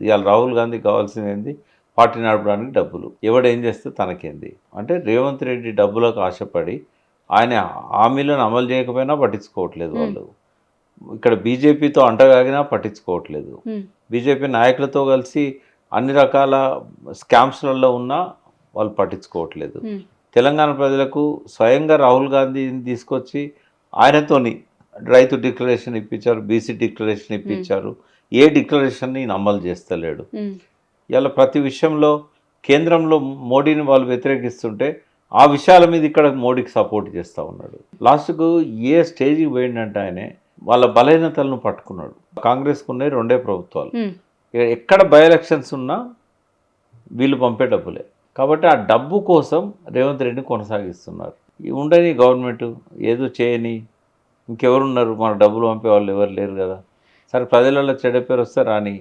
ఇవాళ రాహుల్ గాంధీ కావాల్సింది ఏంది? పార్టీ నడపడానికి డబ్బులు. ఎవడేం చేస్తే తనకేంది? అంటే రేవంత్ రెడ్డి డబ్బులకు ఆశపడి ఆయన హామీలను అమలు చేయకపోయినా పట్టించుకోవట్లేదు వాళ్ళు. ఇక్కడ బీజేపీతో అంటగాగినా పట్టించుకోవట్లేదు. బీజేపీ నాయకులతో కలిసి అన్ని రకాల స్కామ్స్లలో ఉన్నా వాళ్ళు పట్టించుకోవట్లేదు. తెలంగాణ ప్రజలకు స్వయంగా రాహుల్ గాంధీని తీసుకొచ్చి ఆయనతోని రైతు డిక్లరేషన్ ఇప్పించారు, బీసీ డిక్లరేషన్ ఇప్పించారు. ఏ డిక్లరేషన్ని అమలు చేస్తలేడు. ఇలా ప్రతి విషయంలో కేంద్రంలో మోడీని వాళ్ళు వ్యతిరేకిస్తుంటే ఆ విషయాల మీద ఇక్కడ మోడీకి సపోర్ట్ చేస్తూ ఉన్నాడు. లాస్ట్కు ఏ స్టేజ్కి పోయిందంటే ఆయనే వాళ్ళ బలహీనతలను పట్టుకున్నాడు. కాంగ్రెస్కు ఉన్నాయి రెండే ప్రభుత్వాలు. ఎక్కడ బై ఎలక్షన్స్ ఉన్నా వీళ్ళు పంపే డబ్బులే. కాబట్టి ఆ డబ్బు కోసం రేవంత్ రెడ్డిని కొనసాగిస్తున్నారు. ఉండని గవర్నమెంట్ ఏదో చేయని ఇంకెవరున్నారు? మన డబ్బులు పంపే వాళ్ళు ఎవరు లేరు కదా. సరే ప్రజలలో చెడ్డ పేరు వస్తే రాని,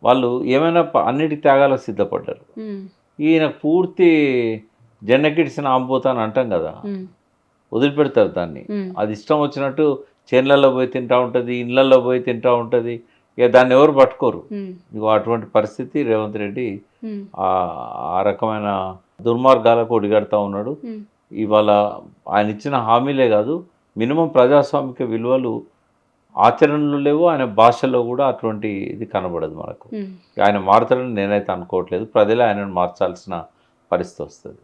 వాళ్ళు ఏమైనా అన్నిటి త్యాగాలకు సిద్ధపడ్డారు. ఈయన పూర్తి జెన్నకిడిసిన ఆంబోతాను అంటాం కదా, వదిలిపెడతారు దాన్ని. అది ఇష్టం వచ్చినట్టు చేన్లలో పోయి తింటూ ఉంటుంది, ఇళ్ళల్లో పోయి తింటూ ఉంటుంది. ఇక దాన్ని ఎవరు పట్టుకోరు. ఇక అటువంటి పరిస్థితి రేవంత్ రెడ్డి ఆ రకమైన దుర్మార్గాలకు ఒడిగడతా ఉన్నాడు. ఇవాళ ఆయన ఇచ్చిన హామీలే కాదు, మినిమం ప్రజాస్వామిక విలువలు ఆచరణలో లేవు. ఆయన భాషలో కూడా అటువంటి ఇది కనబడదు మనకు. ఆయన మారుతారని నేనైతే అనుకోవట్లేదు. ప్రజలే ఆయనను మార్చాల్సిన పరిస్థితి వస్తుంది.